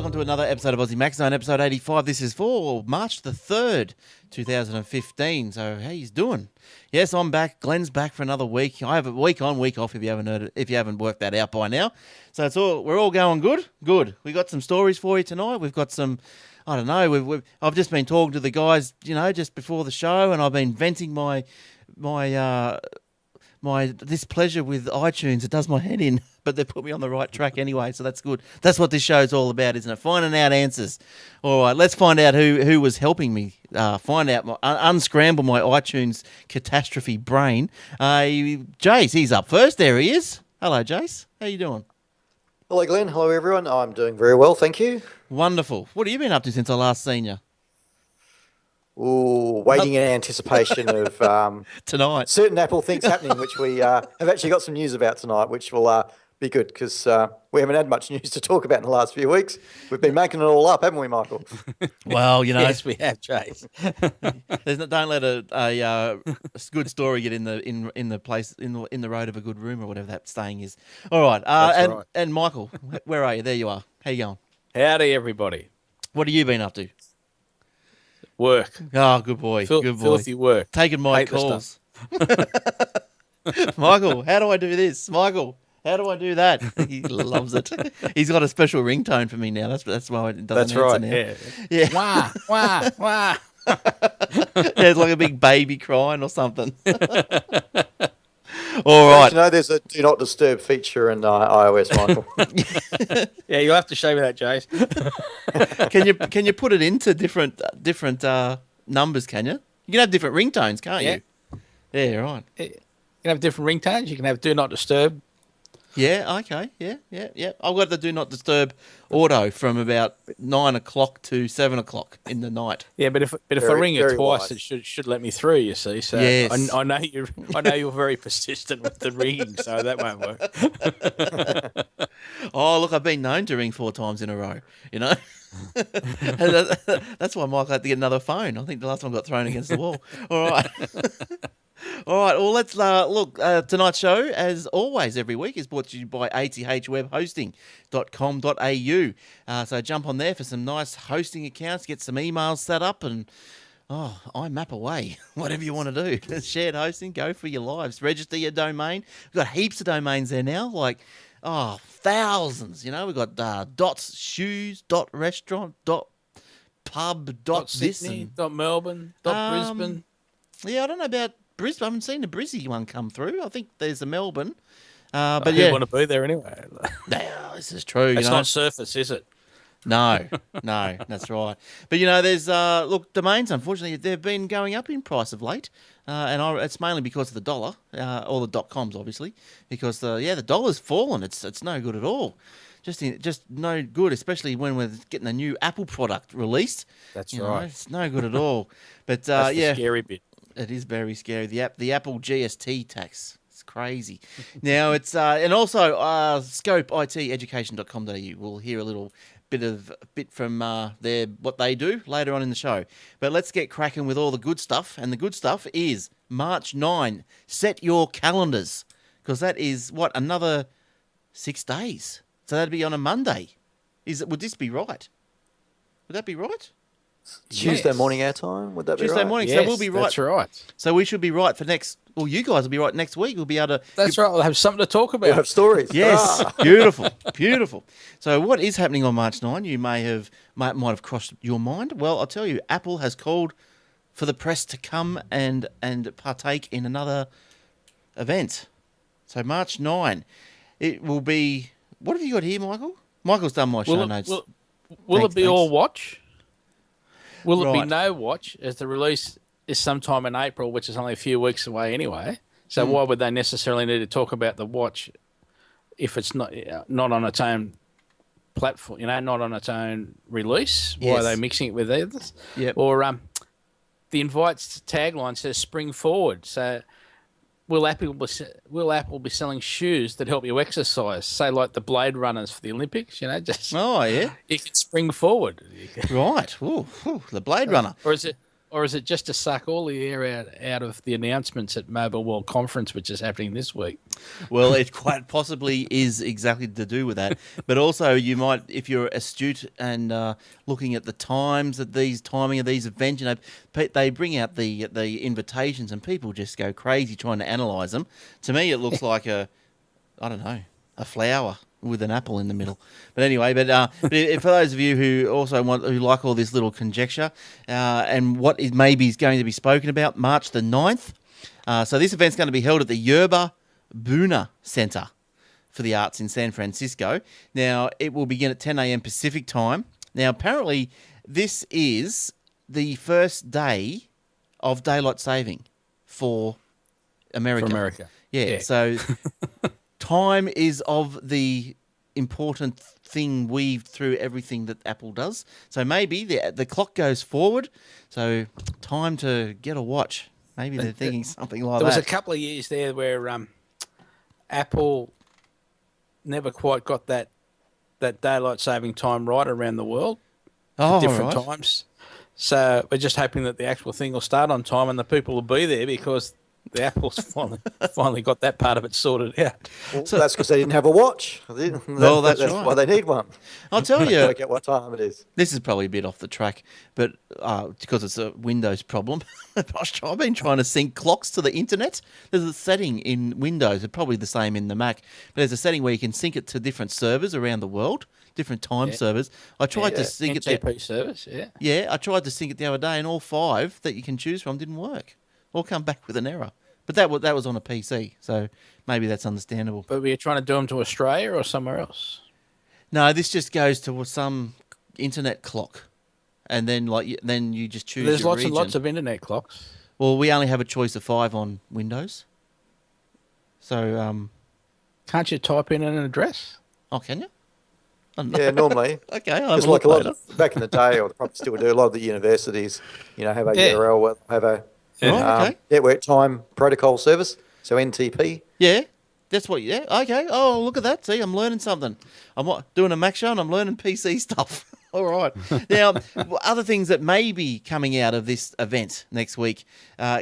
welcome to another episode of Aussie Max Zone, episode 85. This is for March the 3rd, 2015. So, how you doing? Yes, I'm back. Glenn's back for another week. I have a week on, week off if you haven't heard it, if you haven't worked that out by now. So we're all going good? Good. We got some stories for you tonight. We've got some, I don't know, I've just been talking to the guys, just before the show, and I've been venting my displeasure with iTunes. It does my head in, but they've put me on the right track anyway, so that's good. That's what this show's all about, isn't it? Finding out answers. All right, let's find out who was helping me unscramble my iTunes catastrophe brain. Jace, he's up first. There he is. Hello, Jace. How you doing? Hello, Glenn. Hello, everyone. I'm doing very well, thank you. Wonderful. What have you been up to since I last seen you? Ooh, waiting in anticipation of tonight. Certain Apple things happening, which we have actually got some news about tonight, which will be good because we haven't had much news to talk about in the last few weeks. We've been making it all up, haven't we, Michael? Well, yes, we have, Chase. Don't let a good story get in the road of a good room or whatever that saying is. All right, right. And Michael, where are you? There you are. How you going? Howdy, everybody. What have you been up to? Work. Oh, good boy. Good boy. Filthy work. Taking my Hate calls. Michael, how do I do this? Michael, how do I do that? He loves it. He's got a special ringtone for me now. That's why it doesn't answer right. now. Yeah. Wah, wah, wah. It's like a big baby crying or something. All right. You know, there's a do not disturb feature in iOS, Michael. Yeah, you'll have to show me that, Jace. Can you put it into different numbers? Can you? You can have different ringtones, can't you? Yeah, right. You can have different ringtones. You can have do not disturb. Yeah. Okay. Yeah. I've got the do not disturb auto from about 9 o'clock to 7 o'clock in the night. Yeah, but if I ring it twice, it should let me through. You see, so yes. I know you're very persistent with the ringing, so that won't work. Oh, look, I've been known to ring 4 times in a row. That's why Mike had to get another phone. I think the last one got thrown against the wall. All right. All right, well, let's look. Tonight's show, as always, every week, is brought to you by athwebhosting.com.au. So jump on there for some nice hosting accounts, get some emails set up, and I map away. Whatever you want to do. Shared hosting, go for your lives. Register your domain. We've got heaps of domains there now, like thousands. We've got dots shoes, dot restaurant, dot pub, dot Sydney, this, dot Melbourne, dot Brisbane. Yeah, I don't know about Brisbane. I haven't seen the Brizzy one come through. I think there's a Melbourne. But you want to be there anyway. No, this is true. It's not Surface, is it? No, that's right. But there's domains. Unfortunately, they've been going up in price of late, and it's mainly because of the dollar, or the .coms, obviously, because the dollar's fallen. It's no good at all. Just no good, especially when we're getting a new Apple product released. That's right. It's no good at all. But that's the scary bit. It is very scary. The Apple GST tax. It's crazy. Now it's and also scopeiteducation.com.au. We'll hear a little bit from what they do later on in the show. But let's get cracking with all the good stuff. And the good stuff is March 9. Set your calendars, because that is another 6 days. So that'd be on a Monday. Would this be right? Would that be right? Tuesday morning our time, would that be right? Tuesday morning, yes, so we'll be right. That's right. So we should be right for next. Well, you guys will be right next week. We'll be able to. That's right. We'll have something to talk about. We'll have stories. Yes, beautiful. So what is happening on March 9? You might have crossed your mind. Well, I'll tell you, Apple has called for the press to come and partake in another event. So March 9, it will be. What have you got here, Michael? Michael's done my show notes. Will it be all watch? Will it Right. be no watch, as the release is sometime in April, which is only a few weeks away anyway? So why would they necessarily need to talk about the watch if it's not on its own platform, not on its own release? Yes. Why are they mixing it with others? Yep. Or the invite's tagline says "Spring Forward." So will Apple be selling shoes that help you exercise? Say like the Blade Runners for the Olympics, just Oh yeah, you can spring forward. right. Ooh, the Blade Runner. Or is it Or is it just to suck all the air out of the announcements at Mobile World Conference, which is happening this week? Well, it quite possibly is exactly to do with that. But also, you might, if you're astute and looking at the timing of these events, they bring out the invitations and people just go crazy trying to analyse them. To me, it looks like I don't know, a flower with an apple in the middle. But anyway, for those of you who like all this little conjecture and what maybe is going to be spoken about, March the 9th. So this event's going to be held at the Yerba Buena Center for the Arts in San Francisco. Now, it will begin at 10 a.m. Pacific time. Now, apparently, this is the first day of daylight saving for America. For America. Yeah. So time is of the important thing weaved through everything that Apple does. So maybe the clock goes forward. So time to get a watch. Maybe they're thinking something like that. There was a couple of years there where Apple never quite got that daylight saving time right around the world. Different times. So we're just hoping that the actual thing will start on time and the people will be there because the Apple's finally got that part of it sorted out. Well, so that's because they didn't have a watch. That's right. Why they need one. I'll tell you. Work out what time it is. This is probably a bit off the track, but because it's a Windows problem, I've been trying to sync clocks to the internet. There's a setting in Windows, it's probably the same in the Mac, but there's a setting where you can sync it to different servers around the world, different time servers. I tried to sync it. NTP service, yeah. Yeah, I tried to sync it the other day, and all 5 that you can choose from didn't work. Or come back with an error. But that was on a PC, so maybe that's understandable. But were you trying to do them to Australia or somewhere else? No, this just goes to some internet clock, and then you just choose. There's your lots region. and lots of internet clocks. Well, we only have a choice of 5 on Windows. So, can't you type in an address? Oh, can you? Yeah, normally. Okay, I'll have just a like look later. Back in the day, or they probably still do. A lot of the universities, have a URL, have a network time protocol service. So NTP. Yeah, that's what. Yeah, okay. Oh, look at that. See, I'm learning something. I'm doing a Mac show and I'm learning PC stuff. All right. Now, other things that may be coming out of this event next week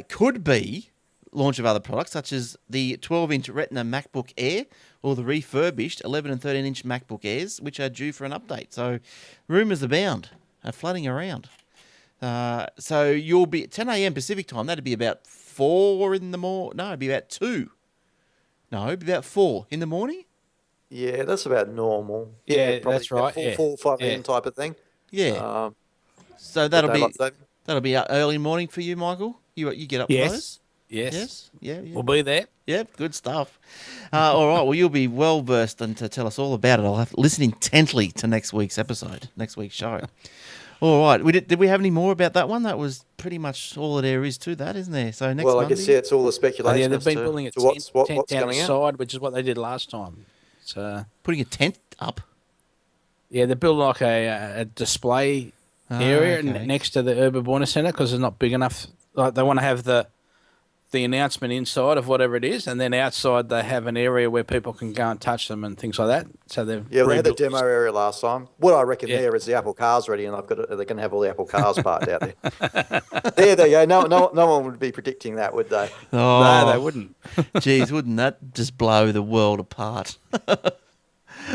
could be launch of other products, such as the 12-inch Retina MacBook Air or the refurbished 11 and 13-inch MacBook Airs, which are due for an update. So rumours abound, are flooding around. So you'll be at 10 a.m. Pacific time. That'd be about 4 in the morning. No, it'd be about 2. No, it'd be about 4 in the morning. Yeah, that's about normal. Yeah, probably that's right. 4, 5 a.m. type of thing. Yeah. So that'll be early morning for you, Michael. You get up for those? Yes. Yeah. We'll be there. Yeah, good stuff. All right. Well, you'll be well versed and to tell us all about it. I'll have to listen intently to next week's show. All right. Did we have any more about that one? That was pretty much all there is to that, isn't there? So next Monday. I guess it's all the speculation. They've been building a tent down the side, which is what they did last time. So putting a tent up. Yeah, they built like a display area next to the Urban Buena Center because it's not big enough. Like they want to have the announcement inside of whatever it is, and then outside they have an area where people can go and touch them and things like that. So they had the demo area last time. What I reckon there is the Apple cars ready, and they're going to have all the Apple cars parked out there. There you go. No one would be predicting that, would they? Oh, no, they wouldn't. Geez, wouldn't that just blow the world apart?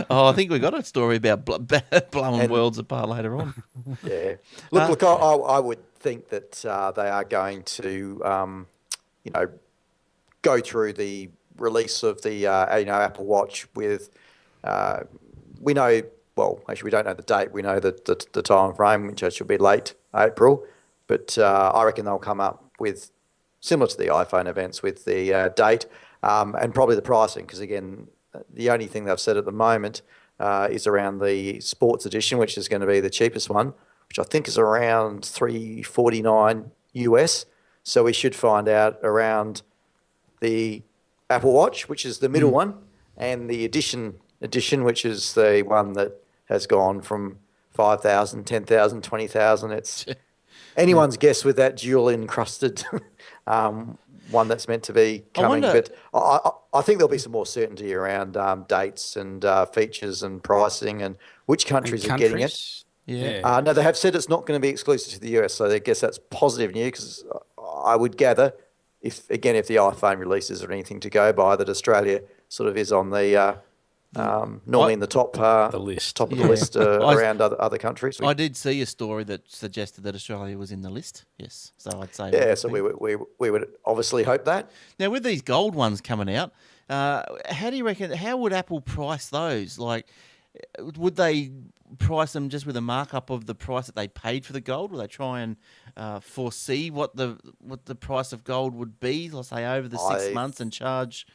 I think we got a story about blowing worlds apart later on. Yeah. Look, I would think that they are going to. Go through the release of the Apple Watch with, we know, well, actually we don't know the date. We know the time frame, which should be late April. But I reckon they'll come up with, similar to the iPhone events, with the date and probably the pricing. Because again, the only thing they've said at the moment is around the Sports Edition, which is going to be the cheapest one, which I think is around $349 US. So we should find out around the Apple Watch, which is the middle one, and the edition, which is the one that has gone from 5,000, 10,000, 20,000. It's anyone's guess with that jewel encrusted one that's meant to be coming. But I think there'll be some more certainty around dates and features and pricing and which countries are getting it. Yeah. Yeah. No, they have said it's not going to be exclusive to the US, so I guess that's positive news because I would gather, if the iPhone releases or anything to go by, that Australia sort of is on the normally in the top The list. top of Yeah. the list I- around other countries. I did see a story that suggested that Australia was in the list. Yes, so I'd say. it Yeah, would so be. we would obviously hope that. Now, with these gold ones coming out, how do you reckon? How would Apple price those? Like, would they price them just with a markup of the price that they paid for the gold? Will they try and foresee what the price of gold would be, let's say over the 6 I- months, and charge?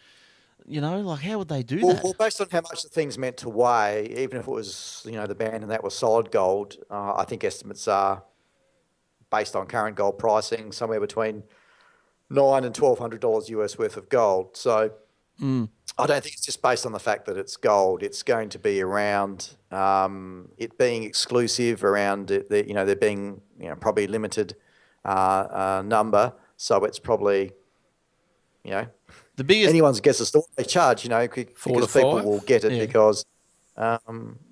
You know, like how would they do Well, that? well, based on how much the thing's meant to weigh, even if it was the band and that was solid gold, I think estimates are based on current gold pricing somewhere between $900 and $1,200 US worth of gold. So I don't think it's just based on the fact that it's gold. It's going to be around it being exclusive, around there being probably limited number. So it's probably The biggest, anyone's guess as to what they charge. Because 4 to people 5? will get it Yeah. because the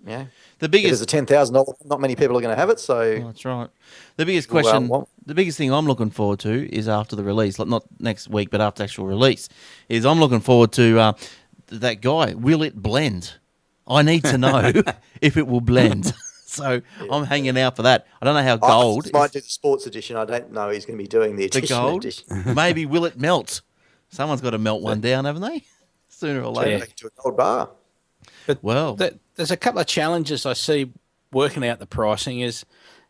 if there's biggest. a $10,000, not many people are going to have it. So Oh, that's right. The biggest Well, question, well- the biggest thing I'm looking forward to is after the release, like not next week, but after actual release, is I'm looking forward to that guy. Will it blend? I need to know if it will blend. So I'm hanging out for that. I don't know how gold. I might do the sports edition. I don't know he's going to be doing the The edition. gold. Maybe will it melt? Someone's got to melt one down, haven't they? Sooner or later. Yeah. Take it to a gold bar. Well, There's a couple of challenges I see working out the pricing is,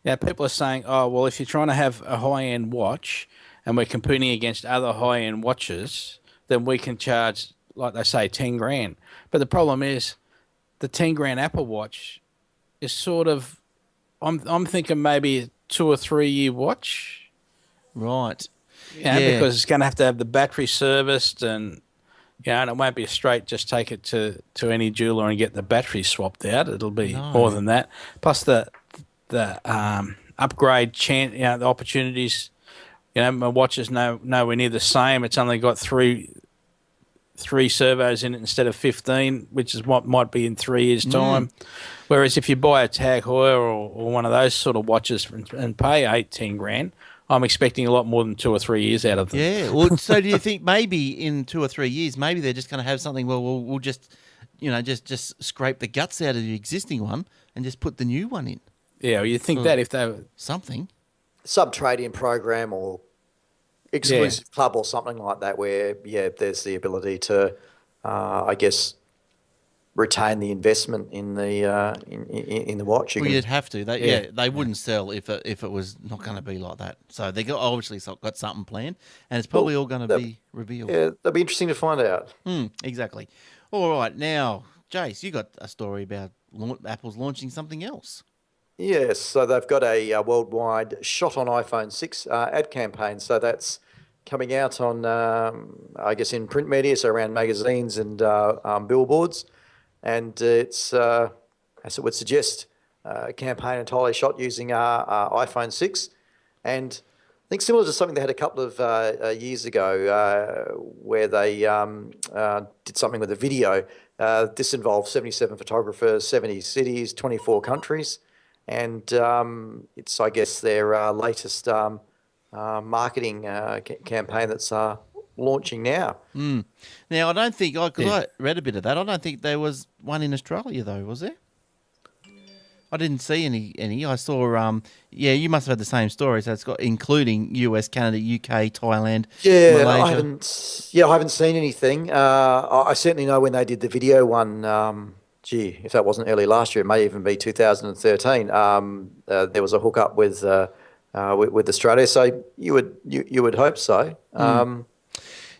people are saying, oh, well, if you're trying to have a high-end watch and we're competing against other high-end watches, then we can charge, like they say, 10 grand. But the problem is the 10 grand Apple Watch is sort of, I'm thinking maybe a 2 or 3 year watch, right. because it's going to have the battery serviced and it won't be a straight just take it to any jeweler and get the battery swapped out. It'll be more than that. Plus the upgrade chance, the opportunities. My watch is nowhere near the same. It's only got three servos in it instead of 15, which is what might be in 3 years' time. Whereas if you buy a Tag Heuer or one of those sort of watches and pay 8-10 grand, I'm expecting a lot more than 2 or 3 years out of them. Yeah. Well, so do you think maybe in 2 or 3 years, maybe they're just going to have something? Well, we'll just, just scrape the guts out of the existing one and just put the new one in. Yeah, well, you'd think that if they were... Something. Sub trade-in program or exclusive club or something like that, where there's the ability to, I guess, retain the investment in the in the watch. Well, you'd have to. They wouldn't sell if it was not going to be like that. So they obviously got something planned, and it's probably all going to be revealed. Yeah, that'd be interesting to find out. Exactly. All right, now, Jace, you got a story about Apple's launching something else. Yes, so they've got a worldwide shot on iPhone 6 ad campaign. So that's coming out on, I guess, in print media, so around magazines and billboards. And it's, as it would suggest, a campaign entirely shot using iPhone 6. And I think similar to something they had a couple of years ago where they did something with a video. This involved 77 photographers, 70 cities, 24 countries. And it's, I guess, their latest marketing campaign that's launching now. Now, I don't think, because I read a bit of that, I don't think there was one in Australia, though, was there? I didn't see any. I saw, you must have had the same story. So it's got including US, Canada, UK, Thailand, Malaysia. I haven't seen anything. I certainly know when they did the video one. If that wasn't early last year, it may even be 2013. There was a hookup with Australia, so you would hope so.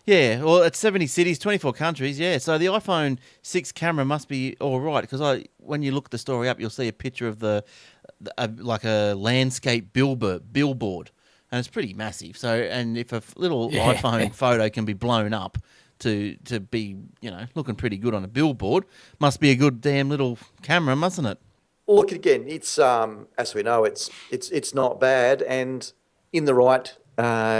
Yeah, well, it's 70 cities, 24 countries, yeah. So the iPhone 6 camera must be all right, because when you look the story up, you'll see a picture of like a landscape billboard, and it's pretty massive. So, and if a little iPhone photo can be blown up to be, looking pretty good on a billboard, must be a good damn little camera, mustn't it? Well, look, again, it's as we know, it's not bad, and in the right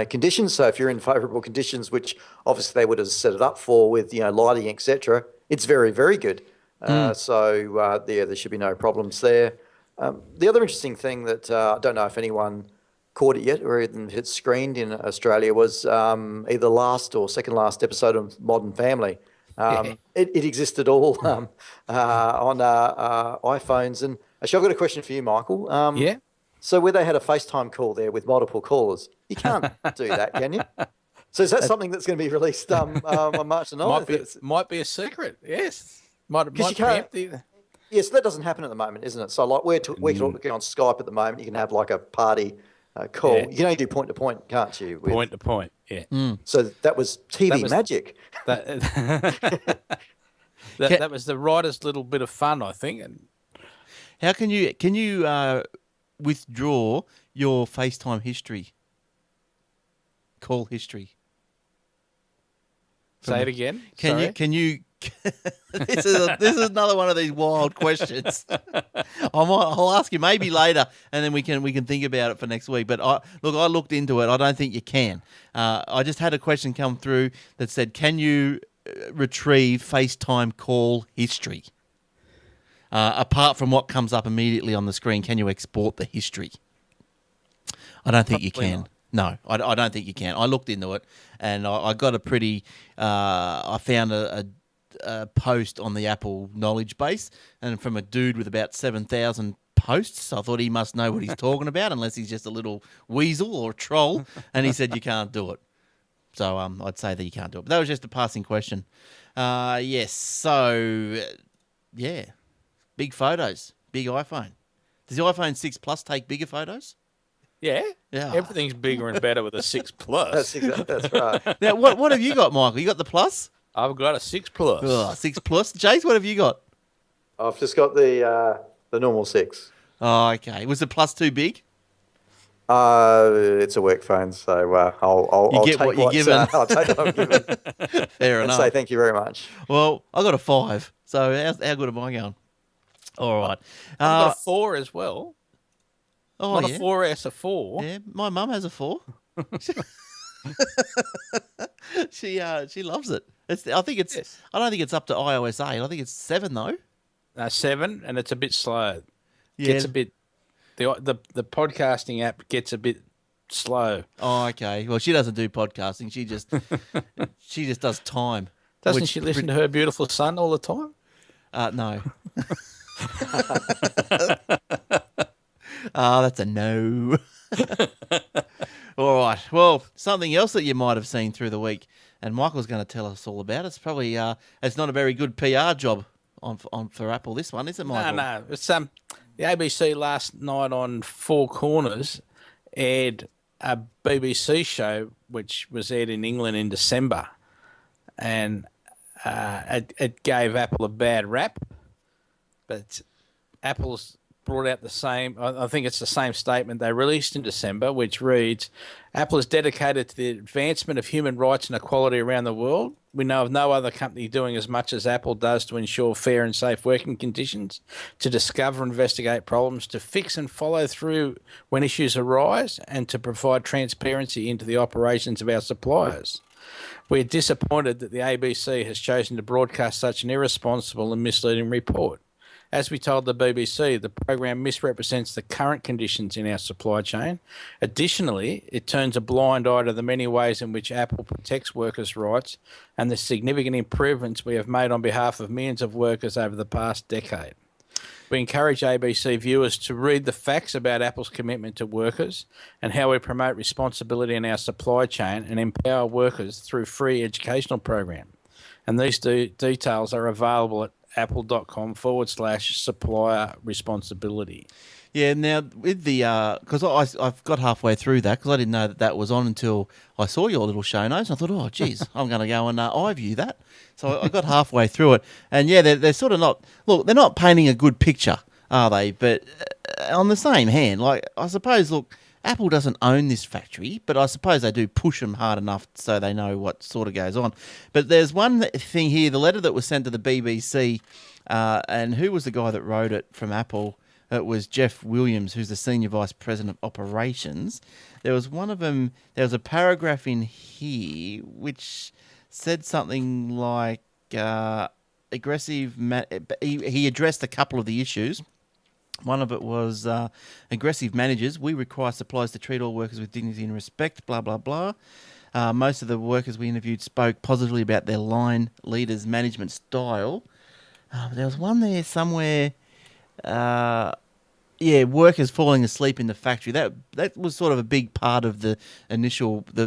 conditions. So if you're in favourable conditions, which obviously they would have set it up for with lighting, etc., it's very, very good. So there should be no problems there. The other interesting thing that I don't know if anyone caught it yet or even it's screened in Australia was either last or second last episode of Modern Family. Yeah. It existed all on iPhones. And actually, I've got a question for you, Michael. Yeah. So where they had a FaceTime call there with multiple callers, you can't do that, can you? So is that something that's going to be released on March the 9th? Might be a secret. Yes. Might you can't. preempt either. Yes, that doesn't happen at the moment, isn't it? So like we're talking on Skype at the moment. You can have like a party call. Yeah. You can only do point to point, can't you? Point to point. Yeah. So that was TV magic. That was the writer's little bit of fun, I think. And How can you withdraw your FaceTime history, call history? say it again. Can you? This is another one of these wild questions. I'll ask you maybe later, and then we can think about it for next week. But I looked into it. I don't think you can. I just had a question come through that said, "Can you retrieve FaceTime call history? Apart from what comes up immediately on the screen, can you export the history?" I don't think you can. Not. No, I don't think you can. I looked into it, and I got a pretty. I found a post on the Apple knowledge base, and from a dude with about 7,000 posts. I thought he must know what he's talking about, unless he's just a little weasel or troll. And he said you can't do it. So I'd say that you can't do it. But that was just a passing question. Yes. So yeah, big photos, big iPhone. Does the iPhone 6 Plus take bigger photos? Yeah. Yeah. Everything's bigger and better with a 6 Plus. That's exactly that's right. Now, what have you got, Michael? You got the Plus? I've got a 6 Plus. Oh, 6 Plus. Jace, what have you got? I've just got the normal 6. Oh, okay. Was the Plus too big? It's a work phone, so I'll get take what you're given. I'll take what I'm given. Fair And enough. say thank you very much. Well, I got a 5. So how good am I going? All right. I've got a 4 as well. Oh, Not yeah. a 4S, a 4. Yeah, my mum has a 4. She loves it. I think it's. Yes. I don't think it's up to iOS 8. I think it's 7 though. 7, and it's a bit slow. Yeah. Gets a bit. The podcasting app gets a bit slow. Oh, okay. Well, she doesn't do podcasting. She just does time. Doesn't which she listen to her beautiful son all the time? No. That's a no. All right. Well, something else that you might have seen through the week, and Michael's going to tell us all about it. It's probably it's not a very good PR job on for Apple. This one, is it, Michael? No. It's the ABC last night on Four Corners aired a BBC show which was aired in England in December, and it gave Apple a bad rap, but Apple's brought out the same, I think it's the same statement they released in December, which reads, Apple is dedicated to the advancement of human rights and equality around the world. We know of no other company doing as much as Apple does to ensure fair and safe working conditions, to discover and investigate problems, to fix and follow through when issues arise, and to provide transparency into the operations of our suppliers. We are disappointed that the ABC has chosen to broadcast such an irresponsible and misleading report. As we told the BBC, the program misrepresents the current conditions in our supply chain. Additionally, it turns a blind eye to the many ways in which Apple protects workers' rights and the significant improvements we have made on behalf of millions of workers over the past decade. We encourage ABC viewers to read the facts about Apple's commitment to workers and how we promote responsibility in our supply chain and empower workers through free educational program. And these details are available at apple.com/supplier responsibility. Yeah. Now with the because I've got halfway through that because I didn't know that was on until I saw your little show notes. I thought, oh, geez, I'm going to go and iView that. So I got halfway through it, and yeah, they're sort of not. Look, they're not painting a good picture, are they? But on the same hand, like I suppose, look, Apple doesn't own this factory, but I suppose they do push them hard enough so they know what sort of goes on. But there's one thing here, the letter that was sent to the BBC, and who was the guy that wrote it from Apple? It was Jeff Williams, who's the Senior Vice President of Operations. There was one of them, there was a paragraph in here which said something like aggressive, he addressed a couple of the issues. One of it was aggressive managers. We require suppliers to treat all workers with dignity and respect, blah, blah, blah. Most of the workers we interviewed spoke positively about their line leaders' management style. There was one there somewhere, workers falling asleep in the factory. That was sort of a big part of the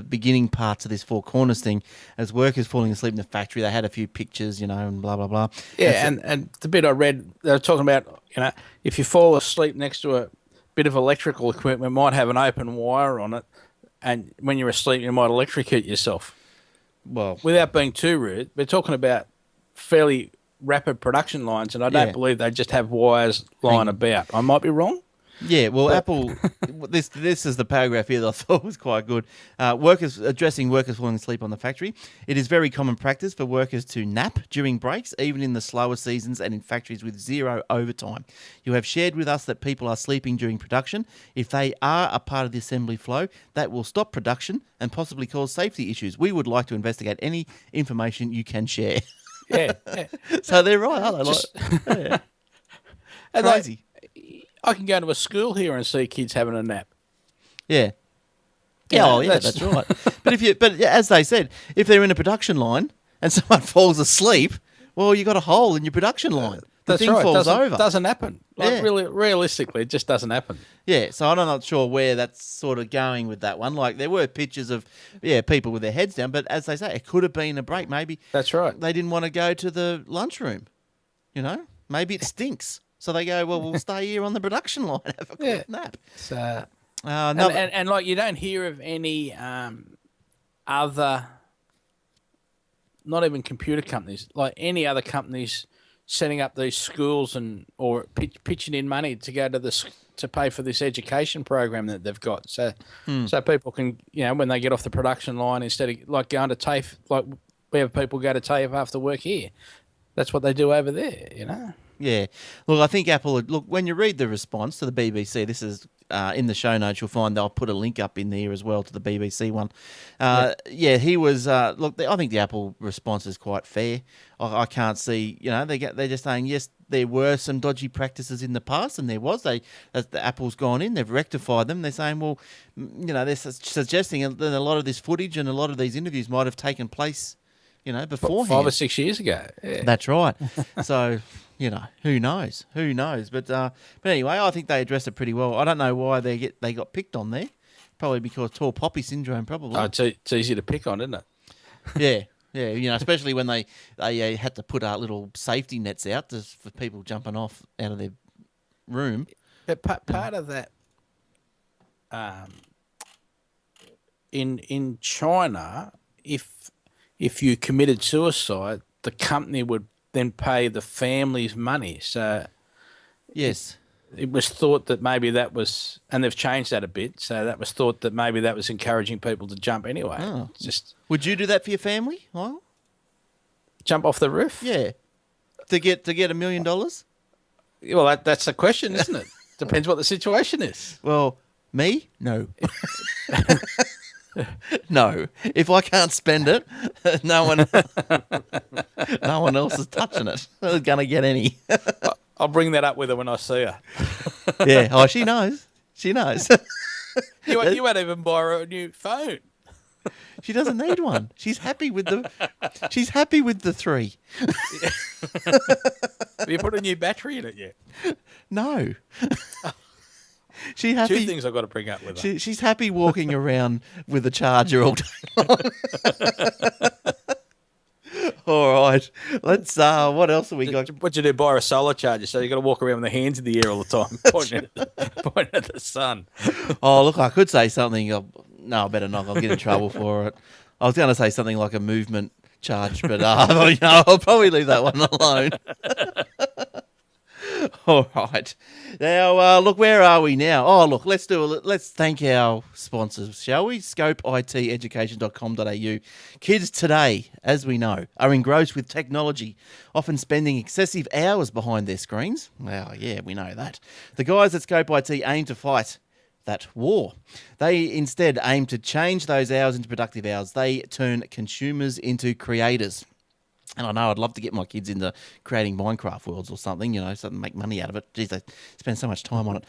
beginning parts of this Four Corners thing. As workers falling asleep in the factory, they had a few pictures, and blah, blah, blah. Yeah, and the bit I read, they were talking about, if you fall asleep next to a bit of electrical equipment, it might have an open wire on it, and when you're asleep, you might electrocute yourself. Well, without being too rude, we're talking about fairly rapid production lines, and I don't believe they just have wires lying about. I might be wrong. Yeah, well, Apple, this is the paragraph here that I thought was quite good. Addressing workers falling asleep on the factory. It is very common practice for workers to nap during breaks, even in the slower seasons and in factories with zero overtime. You have shared with us that people are sleeping during production. If they are a part of the assembly flow, that will stop production and possibly cause safety issues. We would like to investigate any information you can share. Yeah. So they're right, aren't they? Crazy. I can go to a school here and see kids having a nap. Yeah. Yeah, that's right. But as they said, if they're in a production line and someone falls asleep, well, you got a hole in your production line. The That's thing right. falls over. Doesn't happen. Really, realistically, it just doesn't happen. Yeah, so I'm not sure where that's sort of going with that one. Like, there were pictures of, people with their heads down, but as they say, it could have been a break. Maybe that's right. They didn't want to go to the lunchroom. Maybe it stinks. So they go, well, we'll stay here on the production line, have a quick nap. So, and like, you don't hear of any other, not even computer companies, like any other companies setting up these schools or pitching in money to go to pay for this education program that they've got. So people can, when they get off the production line, instead of like going to TAFE, like we have people go to TAFE after work here. That's what they do over there, Yeah. Look, I think Apple, when you read the response to the BBC, this is in the show notes, you'll find I'll put a link up in there as well to the BBC one. He was, I think the Apple response is quite fair. I can't see, they're just saying, yes, there were some dodgy practices in the past, and there was. The Apple's gone in, they've rectified them. They're saying, well, they're suggesting that a lot of this footage and a lot of these interviews might have taken place, beforehand. 5 or 6 years ago. Yeah. That's right. So, who knows? Who knows? But anyway, I think they addressed it pretty well. I don't know why they got picked on there. Probably because tall poppy syndrome, probably. Oh, it's easy to pick on, isn't it? Yeah. Especially when they had to put little safety nets out for people jumping off out of their room. But part of that, in China, if you committed suicide, the company would then pay the family's money. So yes, it was thought that maybe that was, and they've changed that a bit. So that was thought that maybe that was encouraging people to jump anyway. Oh. Would you do that for your family, Lyle? Jump off the roof? Yeah, to get $1 million. Well, that's the question, isn't it? Depends what the situation is. Well, me, no. No, if I can't spend it, no one else is touching it. They're gonna get any. I'll bring that up with her when I see her. Yeah. Oh, she knows. She knows. You won't even buy her a new phone. She doesn't need one. She's happy with the 3. Have you put a new battery in it yet? No. She's happy. 2 things I've got to bring up with her. She's happy walking around with a charger all day long. All right. Let's, what else have we got? What you do, buy her a solar charger, so you got to walk around with the hands in the air all the time, pointing at the sun. Oh, look, I could say something. No, I better not. I'll get in trouble for it. I was going to say something like a movement charge, but I'll probably leave that one alone. All right. Now, look, where are we now? Oh, look, let's thank our sponsors, shall we? ScopeITEducation.com.au. Kids today, as we know, are engrossed with technology, often spending excessive hours behind their screens. Well, yeah, we know that. The guys at Scope IT aim to fight that war. They instead aim to change those hours into productive hours. They turn consumers into creators. And I know I'd love to get my kids into creating Minecraft worlds or something, something make money out of it. Geez, they spend so much time on it.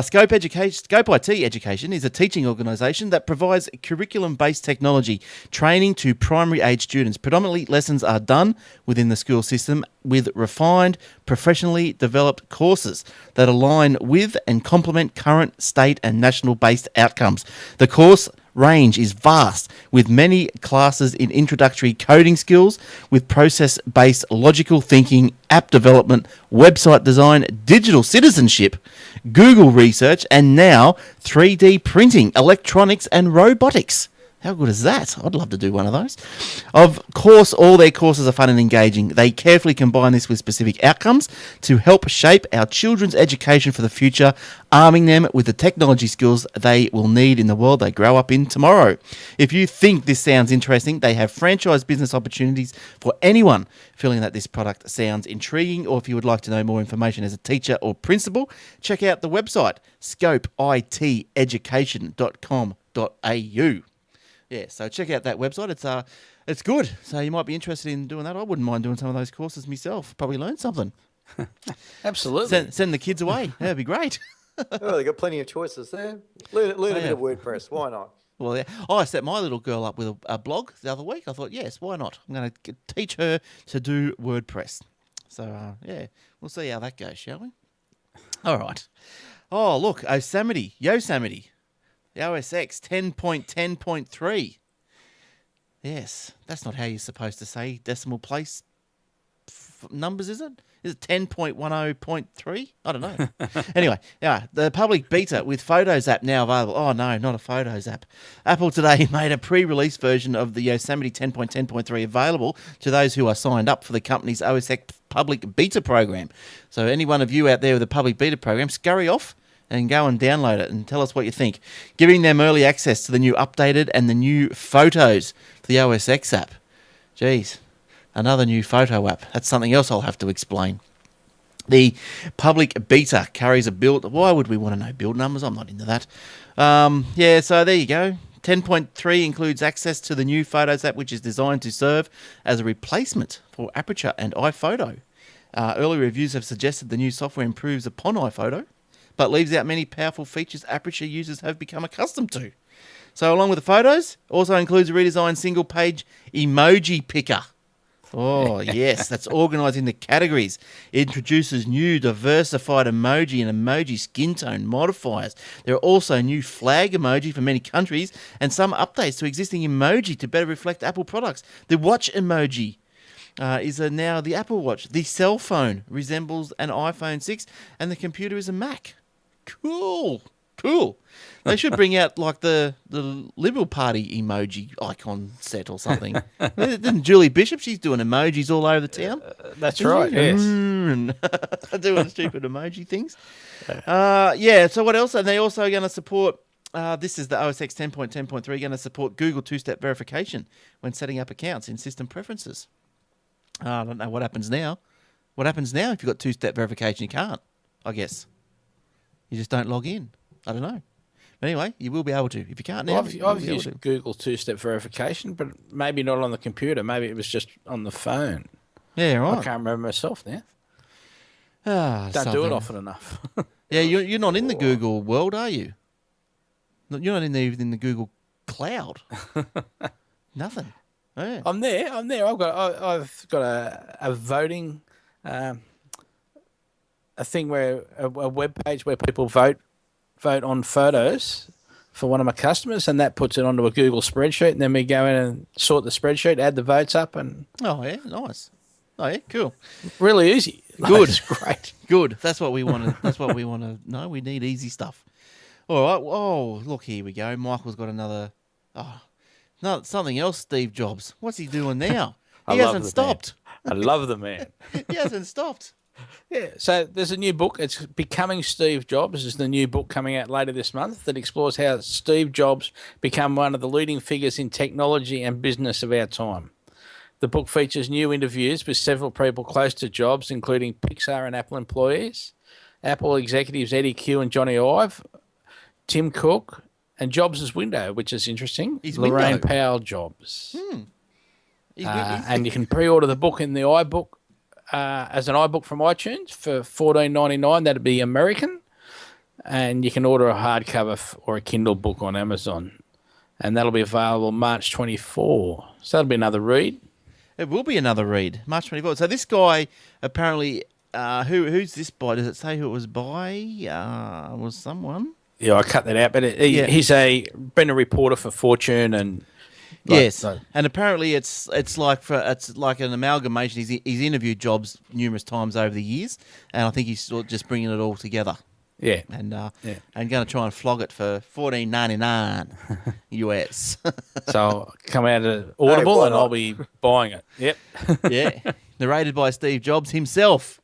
Scope IT Education is a teaching organisation that provides curriculum-based technology training to primary-age students. Predominantly, lessons are done within the school system with refined, professionally developed courses that align with and complement current state and national-based outcomes. The course range is vast, with many classes in introductory coding skills, with process-based logical thinking, app development, website design, digital citizenship, Google research, and now 3D printing, electronics, and robotics. How good is that? I'd love to do one of those. Of course, all their courses are fun and engaging. They carefully combine this with specific outcomes to help shape our children's education for the future, arming them with the technology skills they will need in the world they grow up in tomorrow. If you think this sounds interesting, they have franchise business opportunities for anyone feeling that this product sounds intriguing, or if you would like to know more information as a teacher or principal, check out the website scopeiteducation.com.au. Yeah, so check out that website. It's good. So you might be interested in doing that. I wouldn't mind doing some of those courses myself. Probably learn something. Absolutely. Send the kids away. That'd be great. Oh, they've got plenty of choices there. Learn a bit of WordPress. Why not? Well, yeah. I set my little girl up with a blog the other week. I thought, yes, why not? I'm going to teach her to do WordPress. So, yeah, we'll see how that goes, shall we? All right. Oh, look, Yosemite. The OSX 10.10.3. Yes, that's not how you're supposed to say decimal place numbers, is it? Is it 10.10.3? I don't know. Anyway, yeah, the public beta with Photos app now available. Oh, no, not a Photos app. Apple today made a pre-release version of the Yosemite 10.10.3 available to those who are signed up for the company's OSX public beta program. So any one of you out there with a public beta program, scurry off and go and download it and tell us what you think. Giving them early access to the new updated and the new photos for the OSX app. Jeez, another new photo app. That's something else I'll have to explain. The public beta carries a build. Why would we want to know build numbers? I'm not into that. Yeah, so there you go. 10.3 includes access to the new Photos app, which is designed to serve as a replacement for Aperture and iPhoto. Early reviews have suggested the new software improves upon iPhoto, but leaves out many powerful features Aperture users have become accustomed to. So along with the photos, also includes a redesigned single-page emoji picker. Oh, yes, that's organised into categories. It introduces new diversified emoji and emoji skin tone modifiers. There are also new flag emoji for many countries and some updates to existing emoji to better reflect Apple products. The watch emoji is now the Apple Watch. The cell phone resembles an iPhone 6 and the computer is a Mac. Cool. They should bring out like the Liberal Party emoji icon set or something. Didn't Julie Bishop? She's doing emojis all over the town. That's right, yes. Doing stupid emoji things. Yeah, so what else? And they're also going to support, this is the OSX 10.10.3, going to support Google two-step verification when setting up accounts in system preferences. I don't know what happens now. What happens now if you've got two-step verification? You can't, I guess. You just don't log in. I don't know. But anyway, you will be able to. If you can't now, I've used Google two-step verification, but maybe not on the computer. Maybe it was just on the phone. Yeah, right. I can't remember myself now. Don't do it often enough. Yeah, you're not in the Google world, are you? You're not in the Google cloud. Nothing. Yeah. I'm there. I've got a voting, a thing where a web page where people vote on photos for one of my customers, and that puts it onto a Google spreadsheet, and then we go in and sort the spreadsheet, add the votes up, and oh yeah, nice. Oh yeah, cool. Really easy. Good, It's great. Good. That's what we want to. That's what we want to know. We need easy stuff. All right. Oh, look, here we go. Michael's got another. Oh, no, something else. Steve Jobs. What's he doing now? He hasn't stopped. I love the man. He hasn't stopped. Yeah, so there's a new book. It's Becoming Steve Jobs. Is the new book coming out later this month that explores how Steve Jobs became one of the leading figures in technology and business of our time. The book features new interviews with several people close to Jobs, including Pixar and Apple employees, Apple executives Eddie Q and Johnny Ive, Tim Cook, and Jobs' window, which is interesting. His Lorraine window. Powell Jobs. And you can pre-order the book in the iBook as an iBook from iTunes for $14.99. That'd be American. And you can order a hardcover or a Kindle book on Amazon. And that'll be available March 24. So that'll be another read. It will be another read, March 24th. So this guy apparently, who's this by? Does it say who it was by? Was someone? Yeah, I cut that out. But he's been a reporter for Fortune and yes, and apparently it's like an amalgamation. He's interviewed Jobs numerous times over the years, and I think he's sort of just bringing it all together. Yeah, and going to try and flog it for $14.99 US. So I'll come out of Audible and I'll be buying it. Yep. Yeah, narrated by Steve Jobs himself.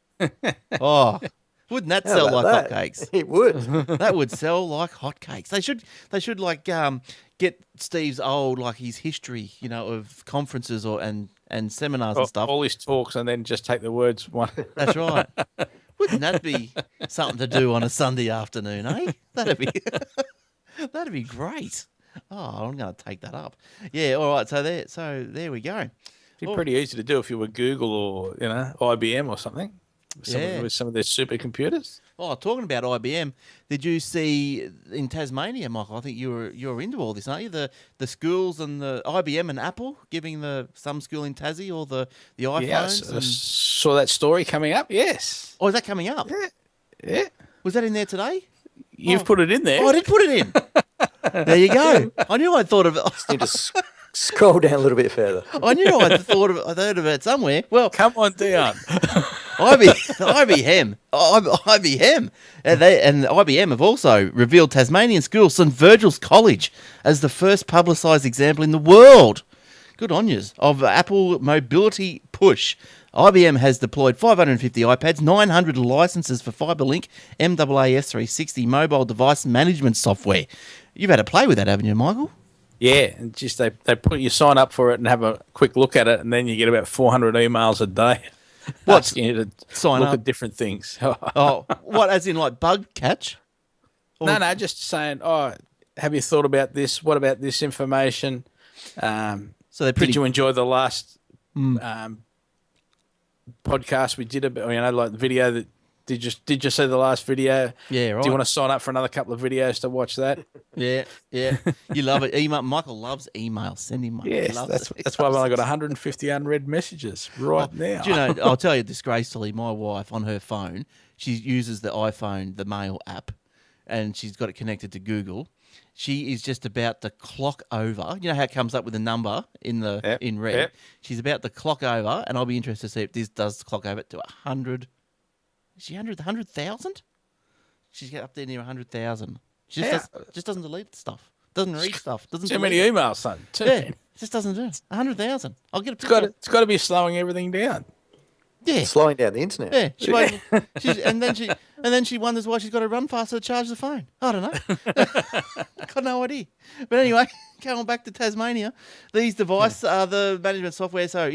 Oh, wouldn't that sell like hotcakes? It would. That would sell like hotcakes. They should like get Steve's old like his history, of conferences and seminars and stuff. All his talks, and then just take the words one. That's right. Wouldn't that be something to do on a Sunday afternoon, eh? That'd be great. Oh, I'm going to take that up. Yeah, all right. So there we go. It'd be pretty easy to do if you were Google or IBM or something. With some of their supercomputers. Oh, talking about IBM, did you see in Tasmania, Michael? I think you're into all this, aren't you? The schools and the IBM and Apple giving some school in Tassie or the iPhones. Yeah, I saw that story coming up. Yes. Oh, is that coming up? Yeah. Was that in there today? You've put it in there. Oh, I did put it in. There you go. I knew I'd thought of it. Just need to scroll down a little bit further. I knew I'd heard of it somewhere. Well, come on down. IBM, and IBM have also revealed Tasmanian school St Virgil's College as the first publicised example in the world. Good on yous of Apple mobility push. IBM has deployed 550 iPads, 900 licenses for FibreLink MAAS 360 mobile device management software. You've had a play with that, haven't you, Michael? Yeah, and just they put you sign up for it and have a quick look at it, and then you get about 400 emails a day. Asking you to look at different things. Oh, what, as in like bug catch? Or... No, just saying, have you thought about this? What about this information? So did you enjoy the last podcast we did about, like the video that, did you see the last video? Yeah, right. Do you want to sign up for another couple of videos to watch that? Yeah. You love it. Email. Michael loves email. Send him money. Yes, that's why I've only got 150 unread messages now. Do you know, I'll tell you disgracefully, my wife on her phone, she uses the iPhone, the Mail app, and she's got it connected to Google. She is just about to clock over. You know how it comes up with a number in red? Yep. She's about to clock over, and I'll be interested to see if this does clock over to 100. Is she 100,000? She's got up there near 100,000. She just doesn't delete stuff. Doesn't read stuff. Doesn't too many emails, son. Just doesn't do it. 100,000. I'll get a picture. It's got to be slowing everything down. Yeah, slowing down the internet. Yeah, and then she wonders why she's got to run faster to charge the phone. I don't know. Got no idea. But anyway, going back to Tasmania, these devices are the management software. So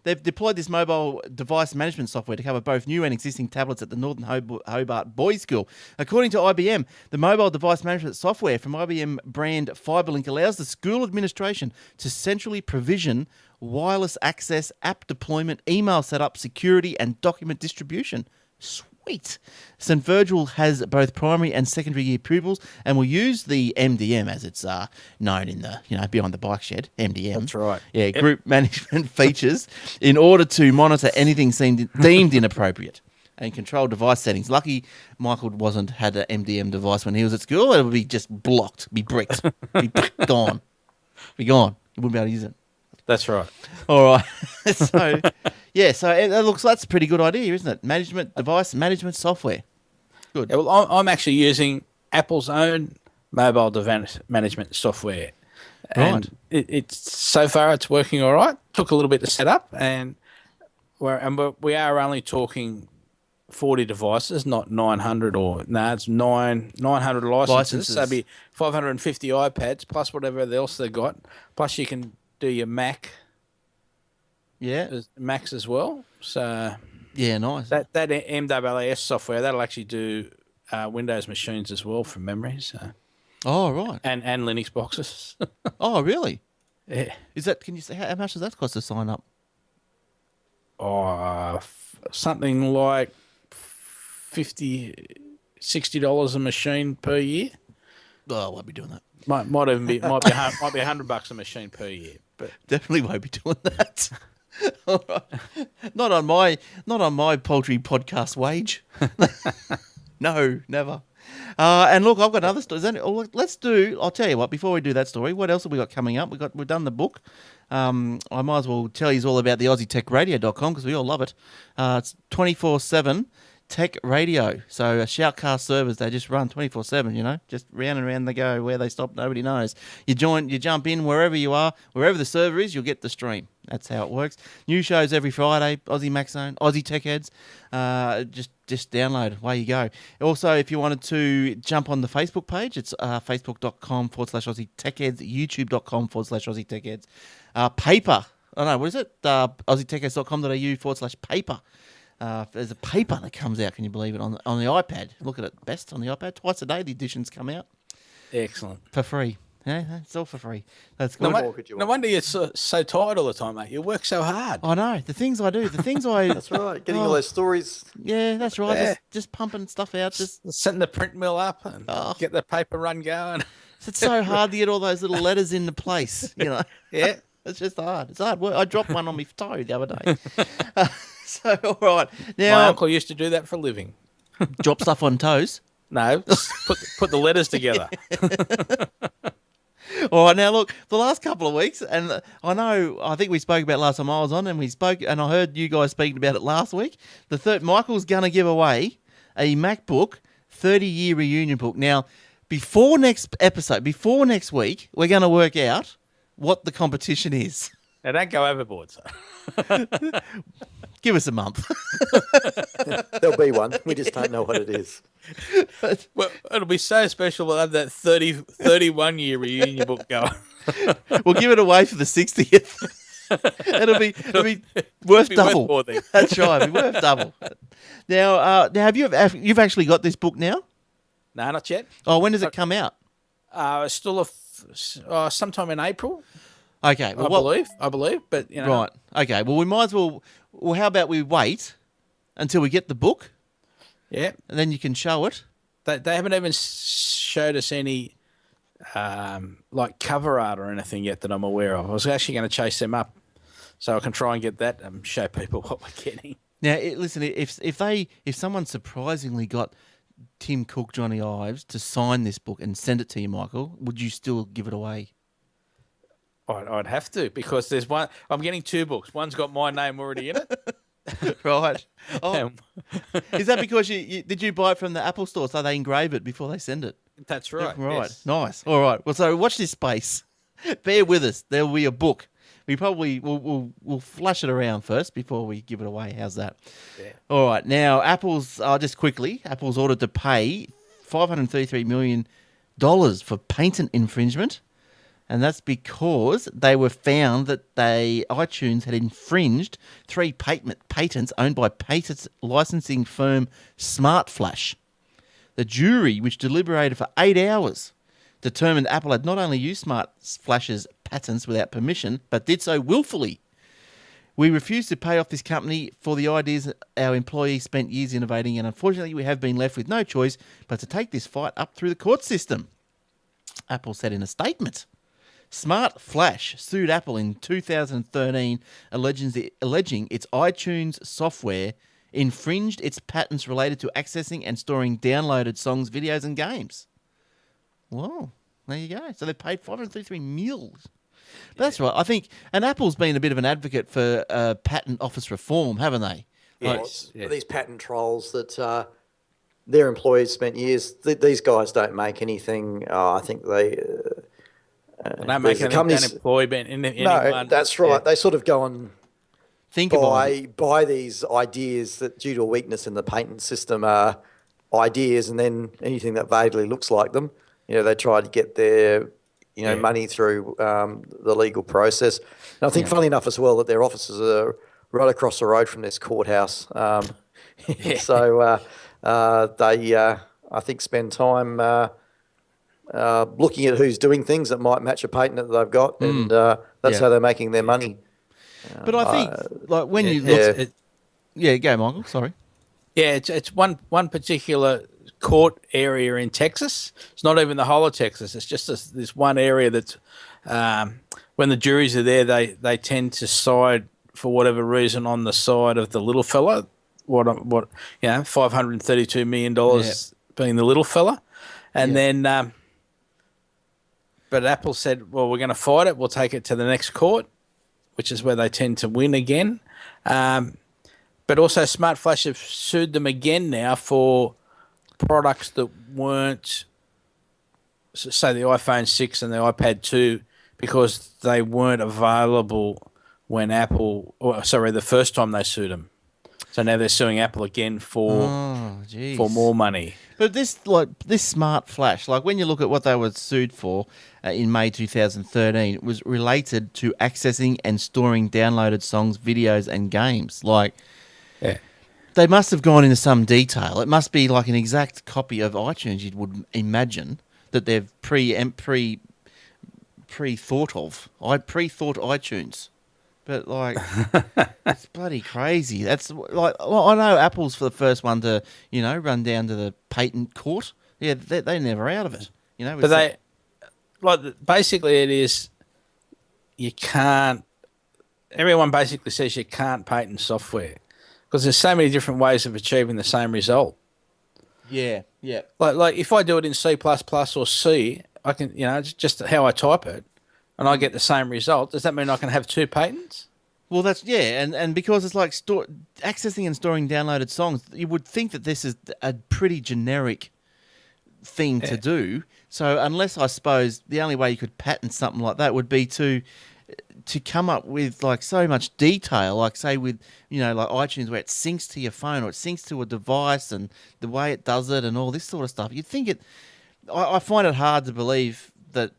they've deployed this mobile device management software to cover both new and existing tablets at the Northern Hobart Boys School. According to IBM, the mobile device management software from IBM brand FibreLink allows the school administration to centrally provision wireless access, app deployment, email setup, security, and document distribution. Sweet. St Virgil has both primary and secondary year pupils and will use the MDM, as it's known in the behind the bike shed, MDM. That's right. Yeah, yep. Group management features in order to monitor anything deemed inappropriate and control device settings. Lucky Michael had an MDM device when he was at school. It would be just blocked, be bricked, be gone. Be gone. You wouldn't be able to use it. That's right. All right. So that's a pretty good idea, isn't it? Device management software. Good. Yeah, well, I'm actually using Apple's own mobile device management software. And it's so far it's working all right. Took a little bit to set up, and we are only talking 40 devices, not 900 it's 900 licenses. So it'd be 550 iPads plus whatever else they got. Plus you can do your Macs as well. So yeah, nice. That MAAS software, that'll actually do Windows machines as well from memory. So. Oh, right. And Linux boxes. Oh, really? Yeah. Is that? Can you say how much does that cost to sign up? Something like $50, $60 a machine per year. Oh, I won't be doing that. Might even be might be $100 a machine per year. But Definitely won't be doing that. All right. Not on my poultry podcast wage. No, never. And look, I've got another story. Let's do. I'll tell you what. Before we do that story, what else have we got coming up? We've done the book. I might as well tell you all about the AussieTechRadio.com because we all love it. It's 24/7 tech radio. So shoutcast servers, they just run 24/7. You know, just round and round they go. Where they stop, nobody knows. You jump in wherever you are, wherever the server is, you'll get the stream. That's how it works. New shows every Friday. Aussie Mac Zone, Aussie Tech Heads. Just download. Away you go. Also, if you wanted to jump on the Facebook page, it's facebook.com/Aussie Tech Heads, youtube.com/Aussie Tech Heads. Paper. Oh no, what is it? AussieTechHeads.com.au/paper. There's a paper that comes out. Can you believe it on the iPad? Look at it. Best on the iPad. Twice a day the editions come out excellent. for free. Yeah, it's all for free. That's good. No wonder you're so tired all the time, mate. You work so hard. I know the things I do. The things I. That's right. Getting all those stories. Yeah, that's right. Yeah. Just pumping stuff out. Just Setting the print mill up and get the paper run going. it's so hard to get all those little letters into place. You know. Yeah. It's just hard. It's hard work. I dropped one on my toe the other day. So all right My now, uncle used to do that for a living. drop stuff on toes. No, put the letters together. All right, now look, the last couple of weeks, and I think we spoke about it last time I was on, and I heard you guys speaking about it last week. Michael's going to give away a MacBook 30-year reunion book. Now, before next week, we're going to work out what the competition is. Now, don't go overboard. So. Give us a month. There'll be one. We just don't know what it is. Well, it'll be so special. We'll have that 31-year reunion book going. We'll give it away for the 60th. It'll be worth double. Worth more than. That's right. It'll be worth double. Now have you've actually got this book now? No, not yet. Oh, when does it come out? It's still sometime in April. Okay, well, I believe, but you know, right. Okay, well, we might as well. Well, how about we wait until we get the book, yeah. and then you can show it. They haven't even showed us any like cover art or anything yet that I'm aware of. I was actually going to chase them up so I can try and get that and show people what we're getting. Now, listen, if someone surprisingly got Tim Cook, Johnny Ives to sign this book and send it to you, Michael, would you still give it away? I'd have to, because there's one. I'm getting two books. One's got my name already in it. Right. Oh, is that because did you buy it from the Apple store, so they engrave it before they send it? That's right. Right. Yes. Nice. All right. Well, so watch this space. Bear with us. There will be a book. We probably we'll flush it around first before we give it away. How's that? Yeah. All right. Now, Apple's ordered to pay $533 million for patent infringement. And that's because they were found that iTunes had infringed 3 patents owned by patent licensing firm SmartFlash. The jury, which deliberated for 8 hours, determined Apple had not only used SmartFlash's patents without permission, but did so willfully. We refuse to pay off this company for the ideas our employees spent years innovating, and unfortunately we have been left with no choice but to take this fight up through the court system, Apple said in a statement. SmartFlash sued Apple in 2013, alleging its iTunes software infringed its patents related to accessing and storing downloaded songs, videos, and games. Whoa, there you go. So they paid $533 million. That's right. I think, and Apple's been a bit of an advocate for patent office reform, haven't they? Yes. These patent trolls that their employees spent years. These guys don't make anything. I think they. Don't make anything. Don't employ anyone. No, that's right. Yeah. They sort of go and buy these ideas that, due to a weakness in the patent system, are ideas, and then anything that vaguely looks like them, they try to get their money through the legal process. And I think, funnily enough, as well, that their offices are right across the road from this courthouse. So they, I think, spend time looking at who's doing things that might match a patent that they've got, and that's how they're making their money. But I think, like, when you look... go, Michael, sorry. Yeah, it's one particular court area in Texas. It's not even the whole of Texas. It's just this one area that's, when the juries are there, they tend to side, for whatever reason, on the side of the little fella. $532 million being the little fella. And then, but Apple said, well, we're going to fight it. We'll take it to the next court, which is where they tend to win again. But also Smart Flash have sued them again now for products that weren't, say, the iPhone 6 and the iPad 2, because they weren't available when the first time they sued them. So now they're suing Apple again for more money. But this Smart Flash, like when you look at what they were sued for in May 2013, it was related to accessing and storing downloaded songs, videos, and games. Like, they must have gone into some detail. It must be like an exact copy of iTunes, you would imagine, that they've pre-thought iTunes. But, like, it's bloody crazy. That's like, I know Apple's for the first one to, run down to the patent court. Yeah, they're never out of it. But basically it is, you can't, everyone basically says you can't patent software because there's so many different ways of achieving the same result. Yeah. Like if I do it in C++ or C, I can, it's just how I type it, and I get the same result. Does that mean I can have two patents? Well, and because it's like accessing and storing downloaded songs, you would think that this is a pretty generic thing to do. So unless, I suppose, the only way you could patent something like that would be to come up with like so much detail, like say with, like iTunes, where it syncs to your phone or it syncs to a device and the way it does it and all this sort of stuff. You'd think I find it hard to believe that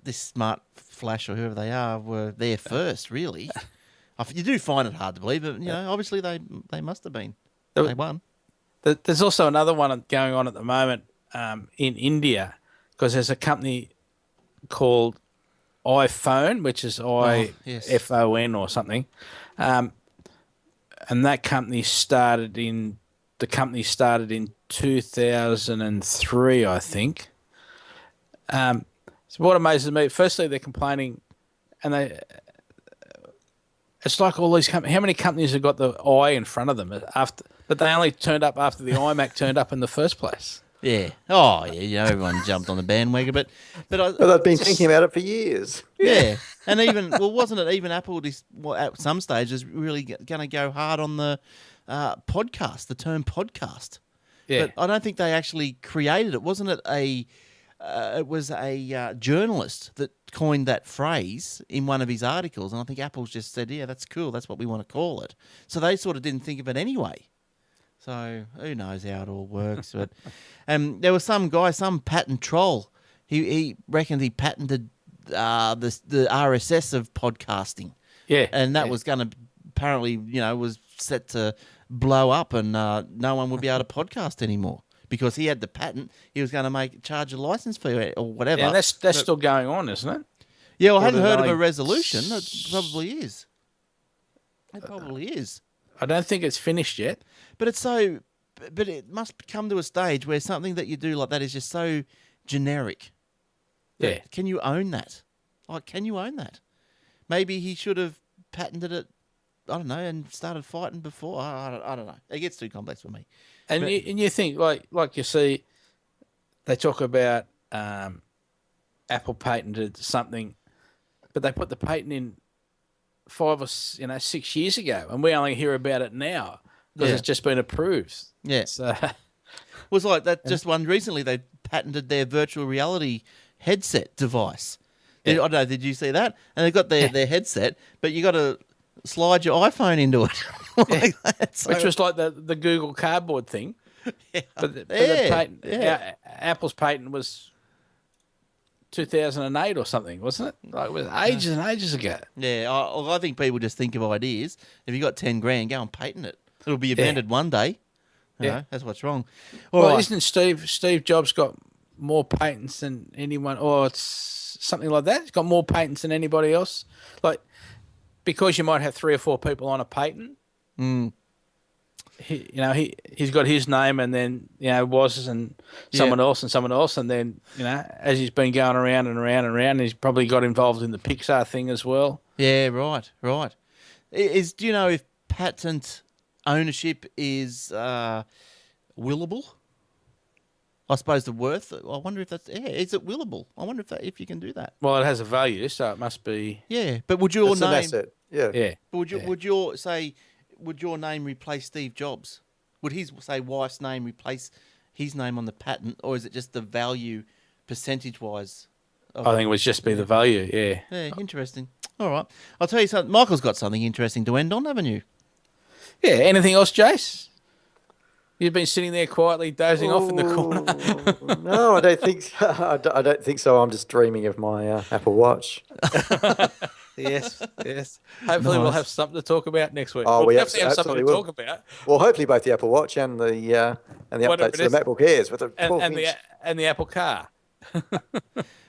this Smart Flash or whoever they are were there first, really. You do find it hard to believe, but obviously they must have been. They won. There's also another one going on at the moment in India, because there's a company called iPhone, which is iPhone or something, and that company started in 2003, I think. So what amazes me, firstly, they're complaining, and it's like all these companies. How many companies have got the I in front of them but they only turned up after the iMac turned up in the first place? Yeah. Oh, yeah. Everyone jumped on the bandwagon, but they've been thinking about it for years. Yeah, and wasn't it even Apple at some stage is really going to go hard on the podcast, the term podcast. Yeah. But I don't think they actually created it. Wasn't it it was a journalist that coined that phrase in one of his articles, and I think Apple's just said, yeah, that's cool, that's what we want to call it. So they sort of didn't think of it anyway. So who knows how it all works? But there was some guy, some patent troll. He reckoned he patented the RSS of podcasting. Yeah, and that was going to apparently, was set to blow up, and no one would be able to podcast anymore because he had the patent. He was going to charge a license fee or whatever. Yeah, that's still going on, isn't it? Yeah, I hadn't heard of a resolution. It probably is. It probably is. I don't think it's finished yet. But but it must come to a stage where something that you do like that is just so generic. Yeah. Can you own that? Like, can you own that? Maybe he should have patented it, I don't know, and started fighting before. I don't know. It gets too complex for me. And you think, like you see, they talk about Apple patented something, but they put the patent in 5 or 6 years ago, and we only hear about it now because it's just been approved. Yeah. So it was like that. Just one recently, they patented their virtual reality headset device. I don't know. Did you see that? And they've got their headset, but you got to slide your iPhone into it, like that. So, which was like the Google Cardboard thing. Yeah. But the patent, Apple's patent was 2008 or something, wasn't it? Like, it was ages and ages ago. Yeah, I think people just think of ideas. If you got 10 grand, go and patent it. It'll be invented one day. You know, that's what's wrong. Isn't Steve Jobs got more patents than anyone, or it's something like that. He's got more patents than anybody else. Like, because you might have 3 or 4 people on a patent. He's got his name, and then was and someone else and someone else, and then as he's been going around and around and around, he's probably got involved in the Pixar thing as well. Yeah, right. Do you know if patent ownership is willable? I suppose the worth. I wonder if that's is it willable? I wonder if you can do that. Well, it has a value, so it must be. Yeah, but would your name? That's it. Yeah. But would your name replace Steve Jobs? Would his wife's name replace his name on the patent, or is it just the value percentage wise? I think it would just be the value. Yeah. Yeah, interesting. All right, I'll tell you something. Michael's got something interesting to end on, haven't you? Yeah. Anything else, Jace? You've been sitting there quietly dozing off in the corner. No, I don't think so. I don't think so. I'm just dreaming of my Apple Watch. Yes. Hopefully, we'll have something to talk about next week. Oh, we'll we definitely have something to absolutely will. talk about. Well, hopefully both the Apple Watch and the updates to the MacBook Airs with the and the Apple car.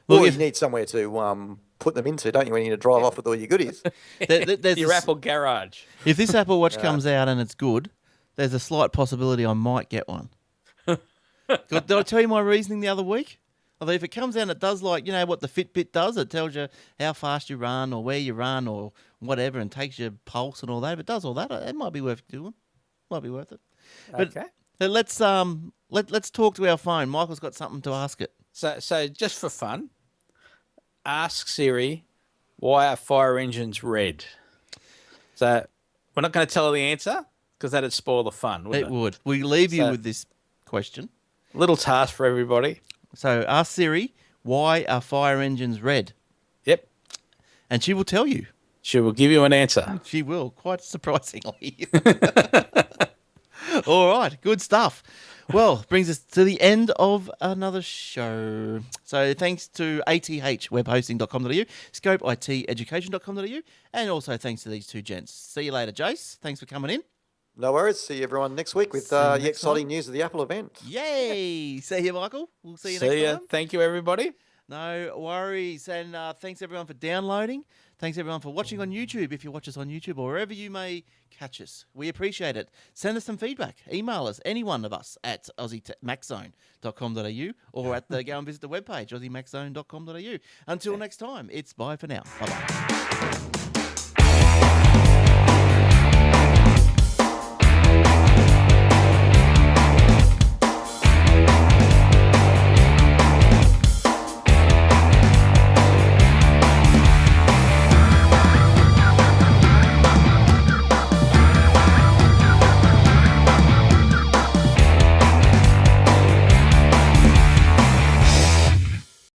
Well, you need somewhere to put them into, don't you? When you need to drive off with all your goodies. Your Apple garage. If this Apple Watch comes out and it's good, there's a slight possibility I might get one. Did I tell you my reasoning the other week? Although if it comes out and it does what the Fitbit does, it tells you how fast you run or where you run or whatever and takes your pulse and all that. If it does all that, it might be worth doing. Might be worth it. Okay. But let's talk to our phone. Michael's got something to ask it. So just for fun, ask Siri, why are fire engines red? So we're not going to tell her the answer because that'd spoil the fun, wouldn't it? It would. We leave you with this question. Little task for everybody. So ask Siri, why are fire engines red? Yep. And she will tell you. She will give you an answer. She will, quite surprisingly. All right, good stuff. Well, brings us to the end of another show. So thanks to athwebhosting.com.au, scopeiteducation.com.au, and also thanks to these two gents. See you later, Jace. Thanks for coming in. No worries. See everyone next week with See you the next exciting time. news of the Apple event. Yay! See you, Michael. We'll see you next See ya. time. Thank you, everybody. No worries. And thanks, everyone, for downloading. Thanks, everyone, for watching on YouTube, if you watch us on YouTube or wherever you may catch us. We appreciate it. Send us some feedback. Email us, any one of us, at aussiemaxzone.com.au or go and visit the webpage, aussiemaxzone.com.au. Until next time, it's bye for now. Bye-bye.